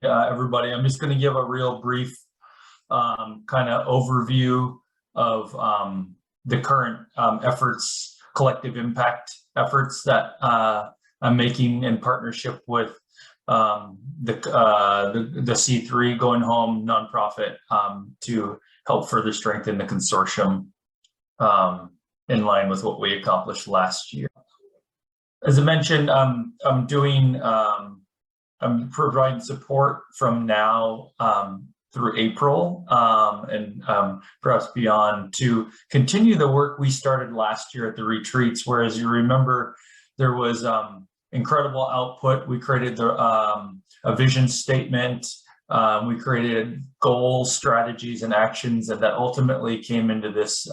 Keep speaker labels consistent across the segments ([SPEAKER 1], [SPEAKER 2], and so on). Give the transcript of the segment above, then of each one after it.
[SPEAKER 1] everybody. I'm just going to give a real brief kind of overview of the current efforts, collective impact efforts that I'm making in partnership with the C3 Going Home nonprofit to help further strengthen the consortium in line with what we accomplished last year. As I mentioned, I'm providing support from now through April and perhaps beyond to continue the work we started last year at the retreats, where, as you remember, there was incredible output. We created a vision statement. We created goals, strategies, and actions, and that ultimately came into this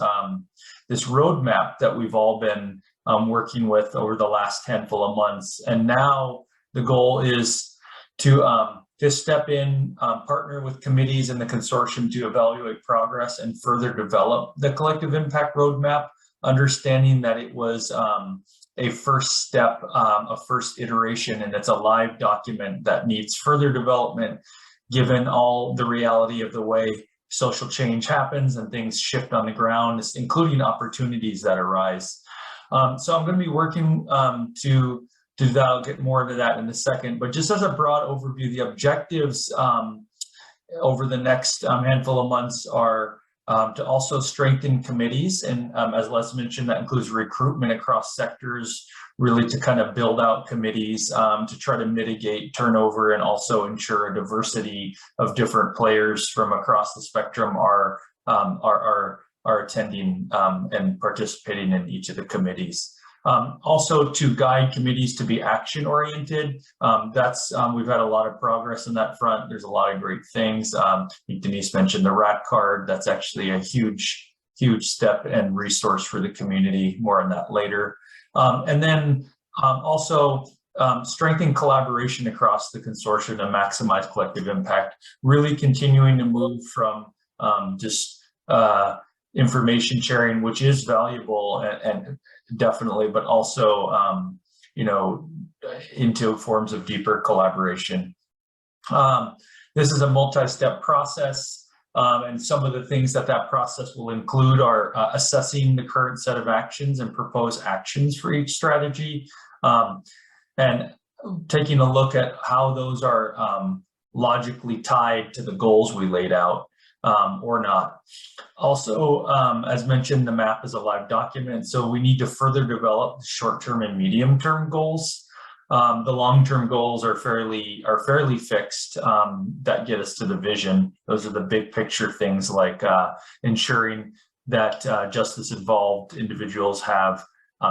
[SPEAKER 1] this roadmap that we've all been working with over the last handful of months. And now the goal is to step in, partner with committees in the consortium to evaluate progress and further develop the collective impact roadmap, understanding that it was a first step, a first iteration, and it's a live document that needs further development given all the reality of the way social change happens and things shift on the ground, including opportunities that arise. So I'm going to be working to do that. I'll get more into that in a second, but just as a broad overview, the objectives over the next handful of months are to also strengthen committees. And as Les mentioned, that includes recruitment across sectors, really to kind of build out committees to try to mitigate turnover and also ensure a diversity of different players from across the spectrum are attending and participating in each of the committees. Also to guide committees to be action oriented. We've had a lot of progress in that front. There's a lot of great things. I think Denise mentioned the RAT card. That's actually a huge step and resource for the community. More on that later. And then also strengthen collaboration across the consortium to maximize collective impact, really continuing to move from just information sharing, which is valuable and definitely, but also, into forms of deeper collaboration. This is a multi-step process, and some of the things that process will include are assessing the current set of actions and propose actions for each strategy, and taking a look at how those are logically tied to the goals we laid out. Or not. Also, as mentioned, the map is a live document, so we need to further develop short-term and medium-term goals. The long-term goals are fairly fixed that get us to the vision. Those are the big picture things like ensuring that justice-involved individuals have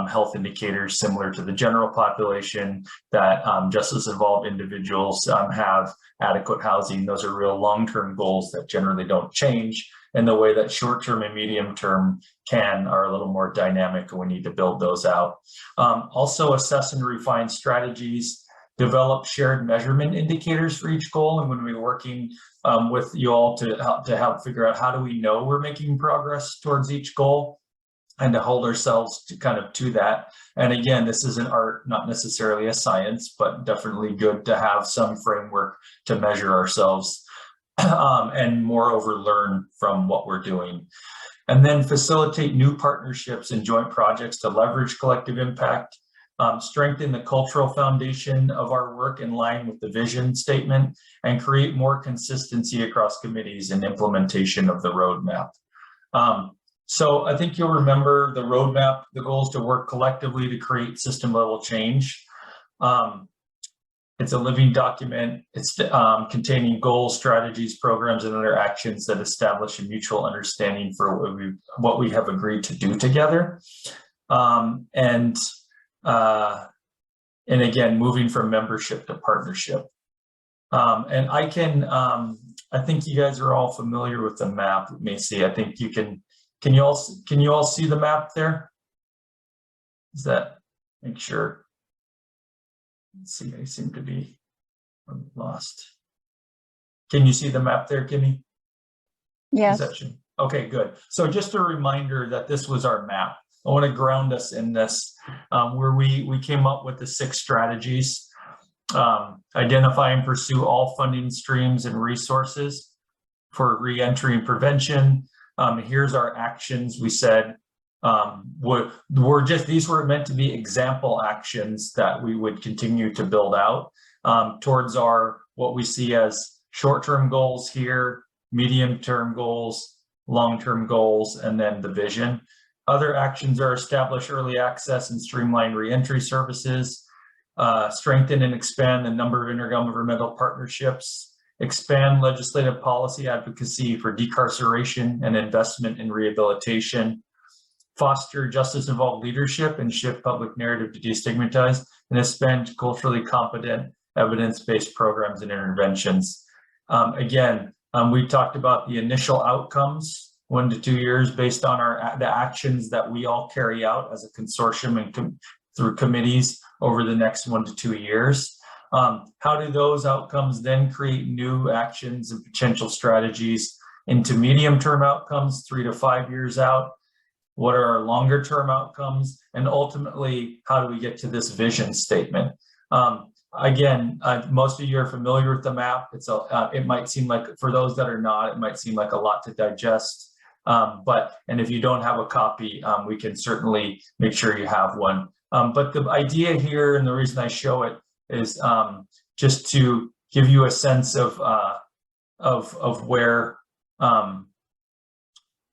[SPEAKER 1] health indicators similar to the general population, that justice-involved individuals have adequate housing. Those are real long-term goals that generally don't change, and the way that short-term and medium-term are a little more dynamic, and we need to build those out. Also assess and refine strategies, develop shared measurement indicators for each goal, and when we're working with you all to help figure out how do we know we're making progress towards each goal, and to hold ourselves to that. And again, this is an art, not necessarily a science, but definitely good to have some framework to measure ourselves and moreover learn from what we're doing. And then facilitate new partnerships and joint projects to leverage collective impact, strengthen the cultural foundation of our work in line with the vision statement, and create more consistency across committees and implementation of the roadmap. So I think you'll remember the roadmap. The goal is to work collectively to create system level change. It's a living document. It's containing goals, strategies, programs, and other actions that establish a mutual understanding for what we have agreed to do together. And again, moving from membership to partnership. And I think you guys are all familiar with the map. Let me see. I think you can. Can you all see the map there? Is that, make sure. Let's see, I seem to be lost. Can you see the map there, Kimmy?
[SPEAKER 2] Yes.
[SPEAKER 1] Okay, good. So just a reminder that this was our map. I want to ground us in this, where we came up with the 6 strategies. Identify and pursue all funding streams and resources for reentry and prevention. Here's our actions. We said these were meant to be example actions that we would continue to build out towards what we see as short-term goals here, medium-term goals, long-term goals, and then the vision. Other actions are establish early access and streamline reentry services, strengthen and expand the number of intergovernmental partnerships, expand legislative policy advocacy for decarceration and investment in rehabilitation, foster justice-involved leadership and shift public narrative to destigmatize, and expand culturally competent evidence-based programs and interventions. We talked about the initial outcomes, 1 to 2 years, based on the actions that we all carry out as a consortium and through committees over the next 1 to 2 years. How do those outcomes then create new actions and potential strategies into medium-term outcomes, 3 to 5 years out? What are our longer-term outcomes? And ultimately, how do we get to this vision statement? Most of you are familiar with the map. It might seem like, for those that are not, it might seem like a lot to digest. And if you don't have a copy, we can certainly make sure you have one. But the idea here, and the reason I show it, is just to give you a sense of where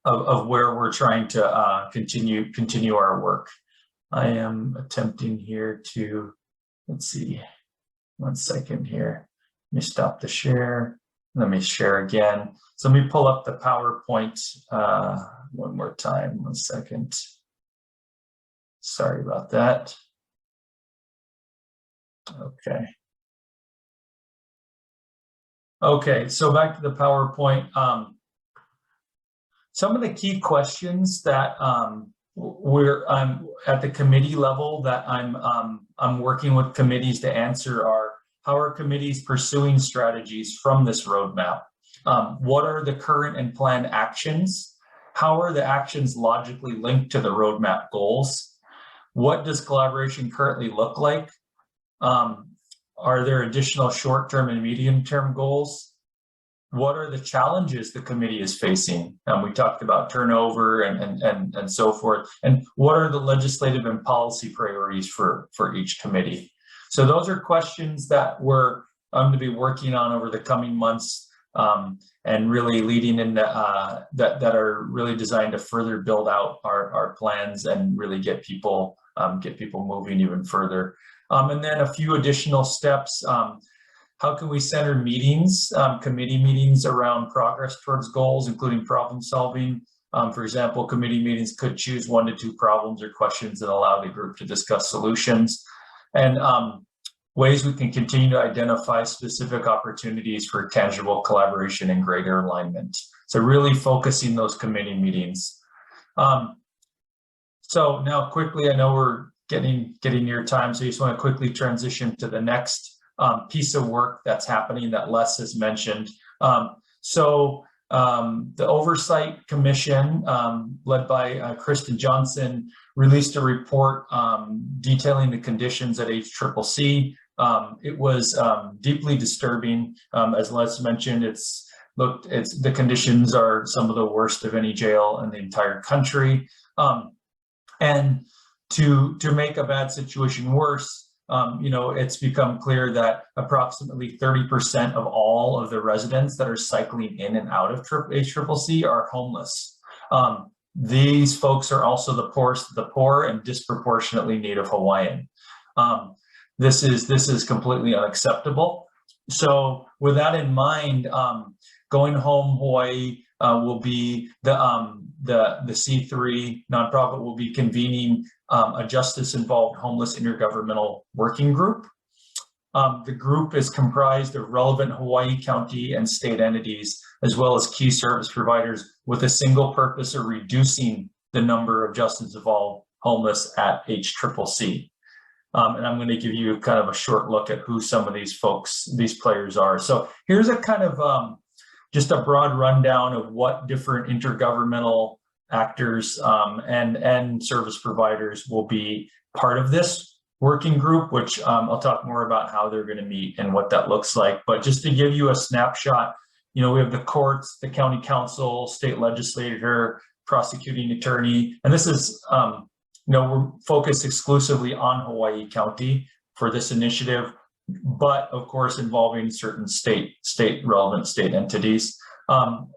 [SPEAKER 1] we're trying to continue our work. I am attempting here to, let's see, 1 second here. Let me stop the share. Let me share again. So let me pull up the PowerPoint one more time. 1 second. Sorry about that. Okay, so back to the PowerPoint. Some of the key questions that we're at the committee level that I'm working with committees to answer are: how are committees pursuing strategies from this roadmap? What are the current and planned actions? How are the actions logically linked to the roadmap goals? What does collaboration currently look like? Are there additional short-term and medium-term goals? What are the challenges the committee is facing? We talked about turnover and so forth. And what are the legislative and policy priorities for each committee? So those are questions that I'm going to be working on over the coming months, and really leading in that are really designed to further build out our plans and really get people moving even further. And then a few additional steps. How can we center meetings, committee meetings, around progress towards goals, including problem solving? For example, committee meetings could choose 1 to 2 problems or questions that allow the group to discuss solutions. And ways we can continue to identify specific opportunities for tangible collaboration and greater alignment. So really focusing those committee meetings. So now quickly, I know we're getting near time, so I just want to quickly transition to the next piece of work that's happening that Les has mentioned. The Oversight Commission, led by Kristen Johnson, released a report detailing the conditions at HCCC. It was deeply disturbing. As Les mentioned, the conditions are some of the worst of any jail in the entire country. And to make a bad situation worse, it's become clear that approximately 30% of all of the residents that are cycling in and out of HCCC are homeless. These folks are also the poorest of the poor and disproportionately Native Hawaiian. This is completely unacceptable. So with that in mind, Going Home Hawai will be the C3 nonprofit will be convening a justice-involved homeless intergovernmental working group. The group is comprised of relevant Hawaii County and state entities, as well as key service providers, with a single purpose of reducing the number of justice-involved homeless at HCCC. And I'm going to give you kind of a short look at who some of these players are. So here's a kind of just a broad rundown of what different intergovernmental actors and service providers will be part of this. working group, which I'll talk more about how they're going to meet and what that looks like. But just to give you a snapshot, we have the courts, the county council, state legislature, prosecuting attorney, and this is, we're focused exclusively on Hawaii County for this initiative, but of course involving certain relevant state entities,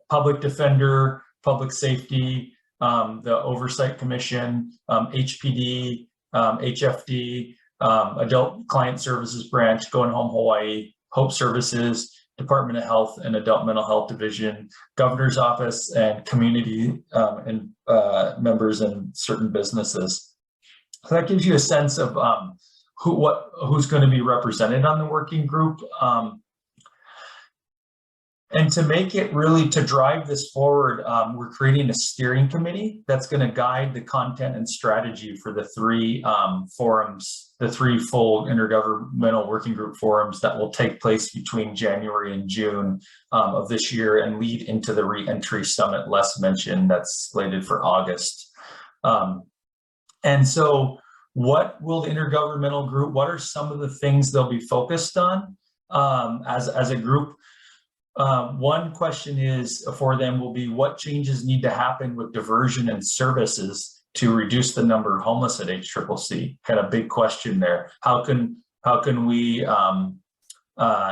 [SPEAKER 1] public defender, public safety, the Oversight Commission, HPD, HFD, Adult Client Services Branch, Going Home Hawai, Hope Services, Department of Health and Adult Mental Health Division, Governor's Office, and community and members in certain businesses. So that gives you a sense of who's going to be represented on the working group. And to make it really, to drive this forward, we're creating a steering committee that's going to guide the content and strategy for the three forums, the three full intergovernmental working group forums that will take place between January and June of this year and lead into the re-entry summit Les mentioned that's slated for August. And so what will the intergovernmental group, what are some of the things they'll be focused on as a group? One question is for them will be what changes need to happen with diversion and services to reduce the number of homeless at HCCC? Kind of big question there. How can we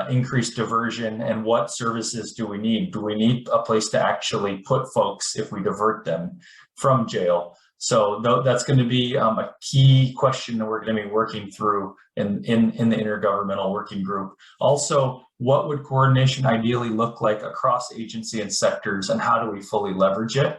[SPEAKER 1] increase diversion, and what services do we need? Do we need a place to actually put folks if we divert them from jail? So that's going to be a key question that we're going to be working through in the intergovernmental working group. Also, what would coordination ideally look like across agency and sectors, and how do we fully leverage it?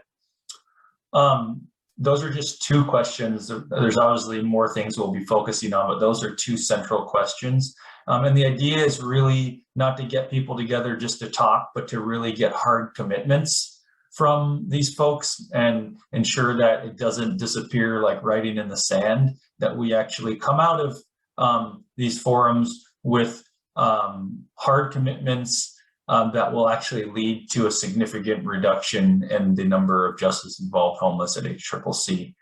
[SPEAKER 1] Those are just two questions. There's obviously more things we'll be focusing on, but those are two central questions. And the idea is really not to get people together just to talk, but to really get hard commitments from these folks and ensure that it doesn't disappear like writing in the sand, that we actually come out of these forums with hard commitments that will actually lead to a significant reduction in the number of justice-involved homeless at HCCC.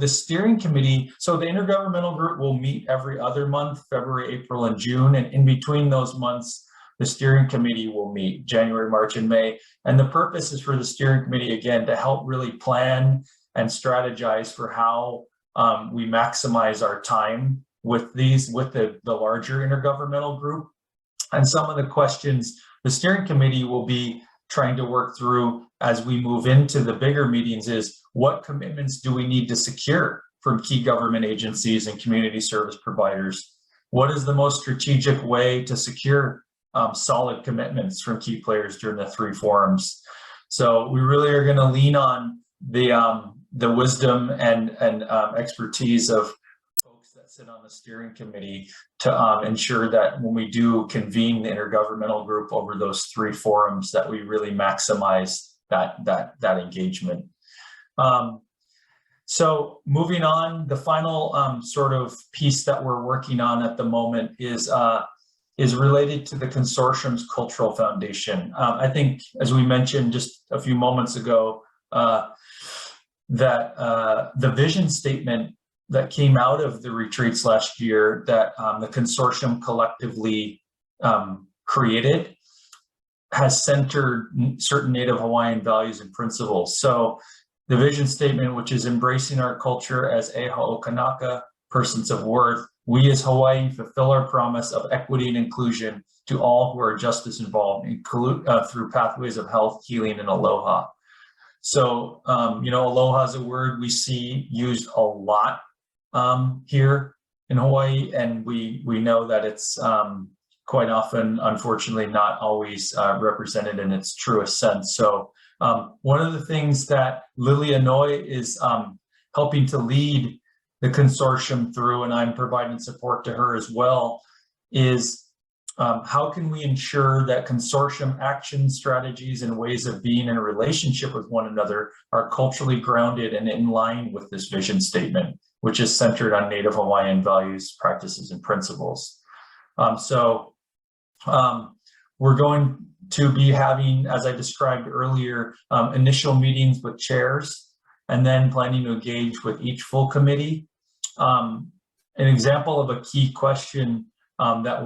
[SPEAKER 1] The steering committee, so the intergovernmental group will meet every other month, February, April, and June, and in between those months, the steering committee will meet January, March, and May. And the purpose is for the steering committee, again, to help really plan and strategize for how we maximize our time with the larger intergovernmental group. And some of the questions the steering committee will be trying to work through as we move into the bigger meetings is what commitments do we need to secure from key government agencies and community service providers? What is the most strategic way to secure solid commitments from key players during the three forums? So we really are going to lean on the wisdom and expertise of folks that sit on the steering committee to ensure that when we do convene the intergovernmental group over those three forums, that we really maximize that engagement. So moving on, the final sort of piece that we're working on at the moment is related to the consortium's cultural foundation. I think, as we mentioned just a few moments ago, that the vision statement that came out of the retreats last year that the consortium collectively created has centered certain Native Hawaiian values and principles. So the vision statement, which is embracing our culture as e ho'okanaka, persons of worth, we as Hawaii fulfill our promise of equity and inclusion to all who are justice involved, through pathways of health, healing, and aloha. So, aloha is a word we see used a lot here in Hawaii, and we know that it's quite often, unfortunately, not always represented in its truest sense. So one of the things that Lilia Noi is helping to lead the consortium through, and I'm providing support to her as well, is how can we ensure that consortium action strategies and ways of being in a relationship with one another are culturally grounded and in line with this vision statement, which is centered on Native Hawaiian values, practices, and principles. We're going to be having, as I described earlier, initial meetings with chairs, and then planning to engage with each full committee. an example of a key question that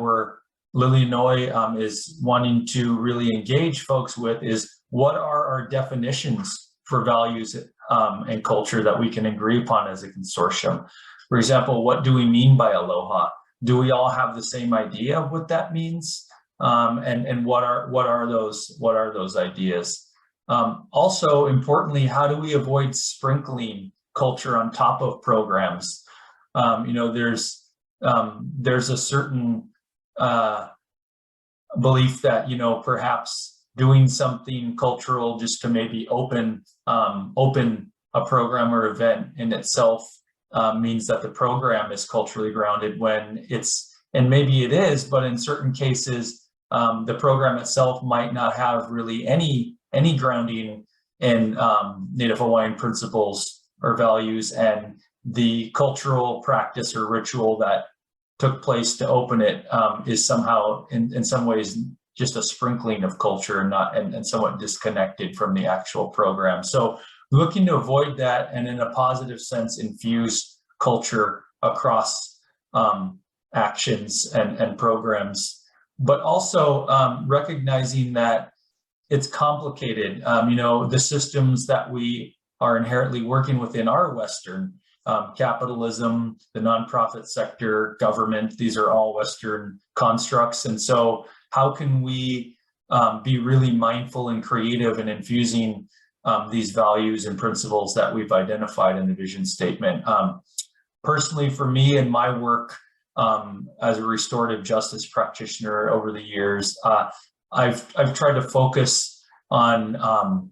[SPEAKER 1] Lilianoy is wanting to really engage folks with is, what are our definitions for values and culture that we can agree upon as a consortium? For example, what do we mean by aloha? Do we all have the same idea of what that means? And what are those ideas? Also, importantly, how do we avoid sprinkling culture on top of programs? There's a certain belief that perhaps doing something cultural just to maybe open a program or event in itself means that the program is culturally grounded, when and maybe it is, but in certain cases the program itself might not have really any grounding in Native Hawaiian principles or values, and the cultural practice or ritual that took place to open it is somehow in some ways just a sprinkling of culture, and somewhat disconnected from the actual program. So looking to avoid that, and in a positive sense infuse culture across actions and programs, but also recognizing that it's complicated. The systems that we are inherently working within are Western. Capitalism, the nonprofit sector, government, these are all Western constructs. And so how can we be really mindful and creative in infusing these values and principles that we've identified in the vision statement? Personally, for me and my work as a restorative justice practitioner over the years, I've tried to focus on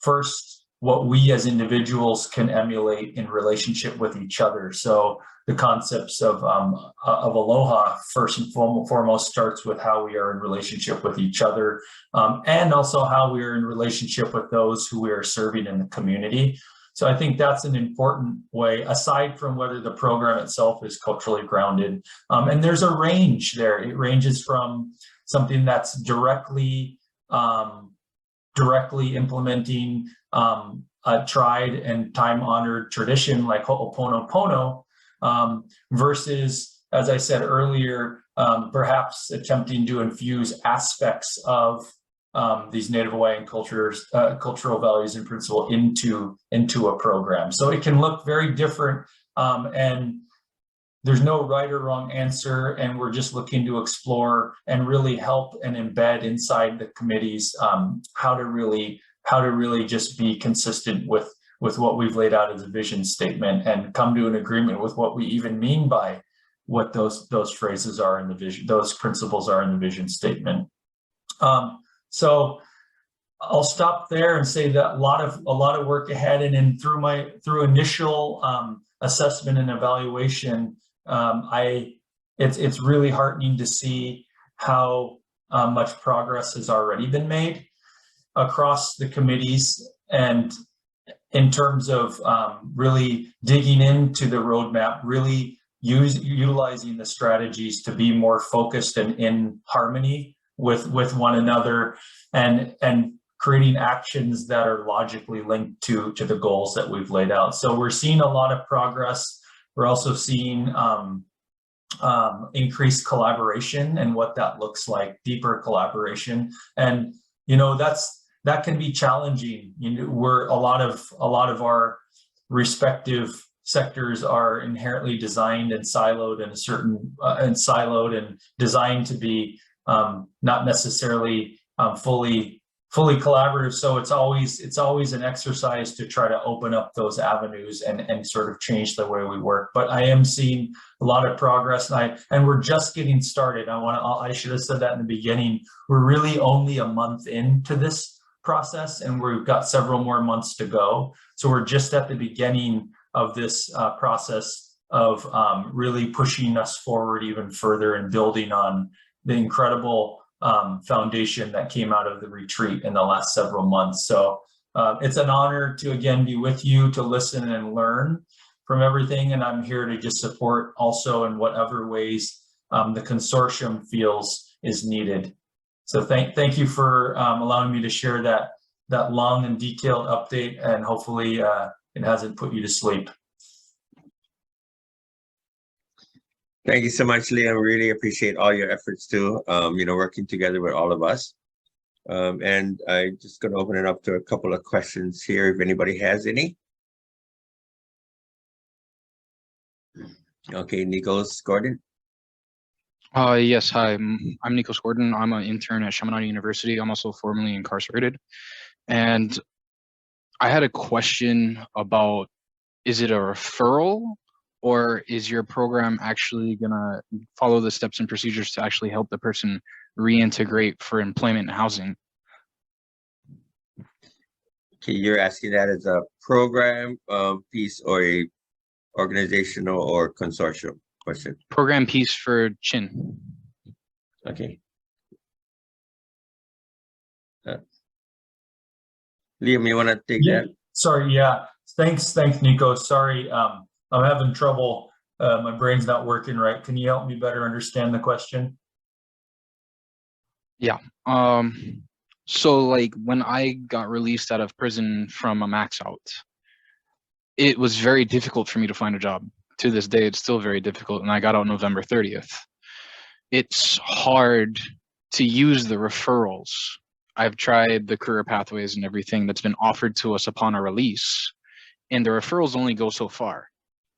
[SPEAKER 1] first, what we as individuals can emulate in relationship with each other. So the concepts of aloha, first and foremost, starts with how we are in relationship with each other, and also how we are in relationship with those who we are serving in the community. So I think that's an important way, aside from whether the program itself is culturally grounded. And there's a range there. It ranges from something that's directly implementing a tried and time-honored tradition like Ho'oponopono, versus, as I said earlier, perhaps attempting to infuse aspects of these Native Hawaiian cultural values and principle into a program. So it can look very different, and there's no right or wrong answer, and we're just looking to explore and really help and embed inside the committees how to really just be consistent with what we've laid out as a vision statement, and come to an agreement with what we even mean by what those phrases are in the vision, those principles are in the vision statement. So I'll stop there and say that a lot of work ahead, and then through initial assessment and evaluation, it's really heartening to see how much progress has already been made across the committees, and in terms of really digging into the roadmap, really utilizing the strategies to be more focused and in harmony with one another, and creating actions that are logically linked to the goals that we've laid out. So we're seeing a lot of progress. We're also seeing increased collaboration and what that looks like, deeper collaboration. And that can be challenging. We're a lot of our respective sectors are inherently designed and siloed and designed to be not necessarily fully collaborative. So it's always an exercise to try to open up those avenues and sort of change the way we work. But I am seeing a lot of progress, and we're just getting started. I should have said that in the beginning. We're really only a month into this process, and we've got several more months to go. So we're just at the beginning of this process of really pushing us forward even further and building on the incredible foundation that came out of the retreat in the last several months. So it's an honor to again be with you, to listen and learn from everything. And I'm here to just support also in whatever ways the consortium feels is needed. So thank you for allowing me to share that long and detailed update, and hopefully it hasn't put you to sleep.
[SPEAKER 2] Thank you so much, Liam. Really appreciate all your efforts too, working together with all of us. And I'm just going to open it up to a couple of questions here, if anybody has any. Okay, Nikos Gordon.
[SPEAKER 3] Yes, hi, I'm Nikos Gordon. I'm an intern at Chaminade University. I'm also formerly incarcerated. And I had a question about, is it a referral, or is your program actually gonna follow the steps and procedures to actually help the person reintegrate for employment and housing?
[SPEAKER 2] Okay, you're asking that as a program piece or a organizational or consortium question?
[SPEAKER 3] Program piece for Chinn.
[SPEAKER 2] Okay. Liam, you want to take that?
[SPEAKER 1] Sorry, yeah. Thanks, Nico. Sorry, I'm having trouble. My brain's not working right. Can you help me better understand the question?
[SPEAKER 3] Yeah. So like when I got released out of prison from a max out, it was very difficult for me to find a job. To this day, it's still very difficult, and I got out November 30th. It's hard to use the referrals. I've tried the career pathways and everything that's been offered to us upon our release, and the referrals only go so far.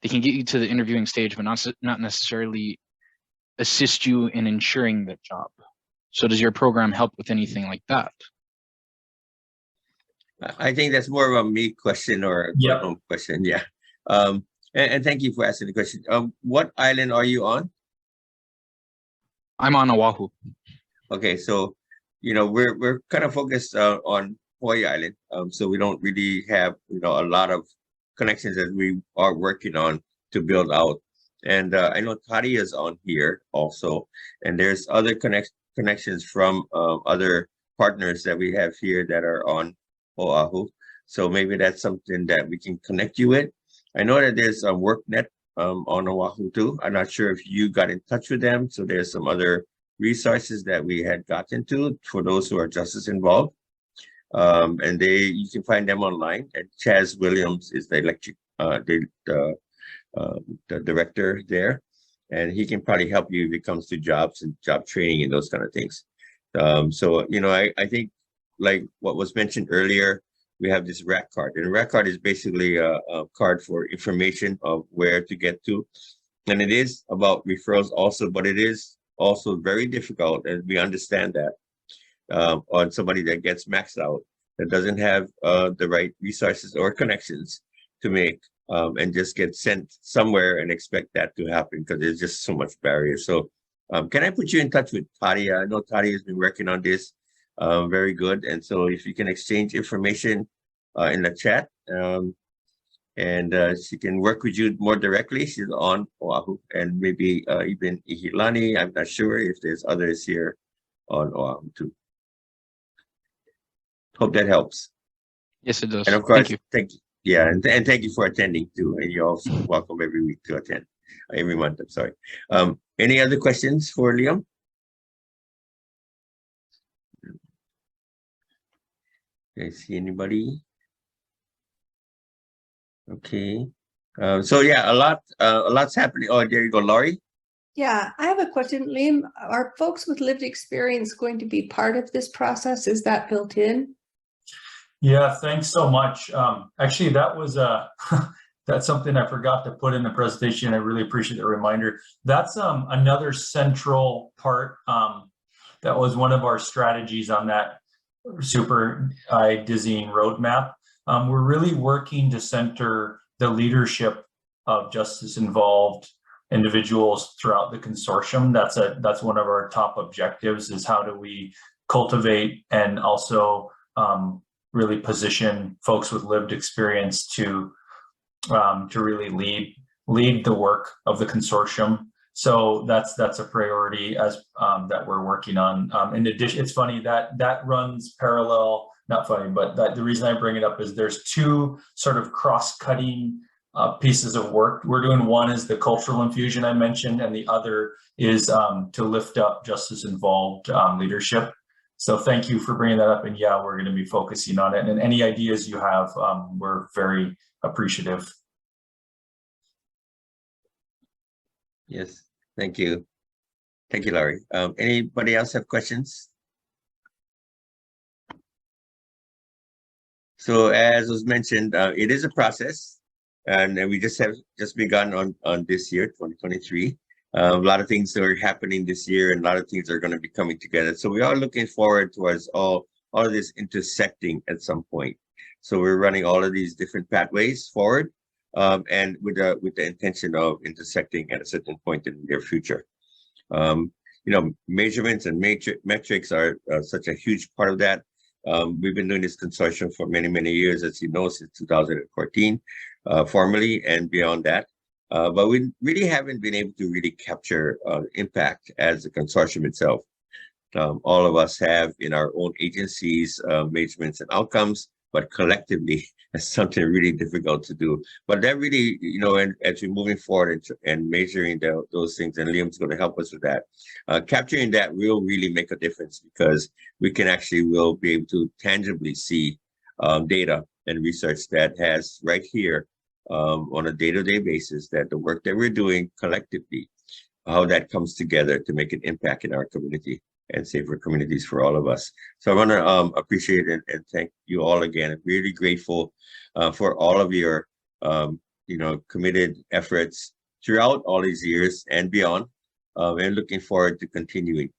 [SPEAKER 3] They can get you to the interviewing stage, but not necessarily assist you in ensuring that job. So does your program help with anything like that?
[SPEAKER 2] I think that's more of a me question or a home question. Yeah. And thank you for asking the question. What island are you on?
[SPEAKER 3] I'm on Oahu.
[SPEAKER 2] Okay, so we're kind of focused on Hawai'i Island, so we don't really have a lot of connections that we are working on to build out. And I know Tati is on here also, and there's other connections from other partners that we have here that are on Oahu. So maybe that's something that we can connect you with. I know that there's a WorkNet on Oahu too. I'm not sure if you got in touch with them. So there's some other resources that we had gotten to for those who are justice involved. And you can find them online. And Chaz Williams is the director there, and he can probably help you if it comes to jobs and job training and those kind of things. So I think like what was mentioned earlier, we have this RAC card, and a RAC card is basically a card for information of where to get to, and it is about referrals also, but it is also very difficult, and we understand that on somebody that gets maxed out, that doesn't have the right resources or connections to make and just get sent somewhere and expect that to happen because there's just so much barrier. So can I put you in touch with Tati? I know Tati has been working on this very good. And so if you can exchange information in the chat and she can work with you more directly. She's on Oahu, and maybe even Ihilani. I'm not sure if there's others here on Oahu too. Hope that helps.
[SPEAKER 3] Yes, it does.
[SPEAKER 2] And of course,
[SPEAKER 3] thank you.
[SPEAKER 2] Yeah, and thank you for attending too. And you're also welcome every week to attend, every month. I'm sorry. Any other questions for Liam? I see anybody? Okay. So yeah, a lot's happening. Oh, there you go, Laurie.
[SPEAKER 4] Yeah, I have a question, Liam. Are folks with lived experience going to be part of this process? Is that built in?
[SPEAKER 1] Yeah, thanks so much. Actually, that was that's something I forgot to put in the presentation. I really appreciate the reminder. That's another central part. That was one of our strategies on that super dizzying roadmap. We're really working to center the leadership of justice involved individuals throughout the consortium. That's one of our top objectives, is how do we cultivate and also really position folks with lived experience to really lead the work of the consortium. So that's a priority as that we're working on. In addition, it's funny that runs parallel. Not funny, but the reason I bring it up is there's two sort of cross-cutting pieces of work we're doing. One is the cultural infusion I mentioned, and the other is to lift up justice involved leadership. So thank you for bringing that up. And yeah, we're going to be focusing on it. And any ideas you have, we're very appreciative.
[SPEAKER 2] Yes. Thank you. Thank you, Laurie. Anybody else have questions? So as was mentioned, it is a process, and we just begun on this year, 2023. A lot of things are happening this year, and a lot of things are going to be coming together. So we are looking forward towards all of this intersecting at some point. So we're running all of these different pathways forward, and with the intention of intersecting at a certain point in the near future. Measurements and metrics are such a huge part of that. We've been doing this consortium for many, many years, as you know, since 2014, formally and beyond that. But we really haven't been able to really capture impact as a consortium itself. All of us have in our own agencies measurements and outcomes, but collectively, it's something really difficult to do. But that really, and as we're moving forward and measuring those things, and Liam's going to help us with that, capturing that will really make a difference, because we will be able to tangibly see data and research that has right here on a day-to-day basis, that the work that we're doing collectively, how that comes together to make an impact in our community and safer communities for all of us. So I want to appreciate and thank you all again. I'm really grateful for all of your committed efforts throughout all these years and beyond, and looking forward to continuing.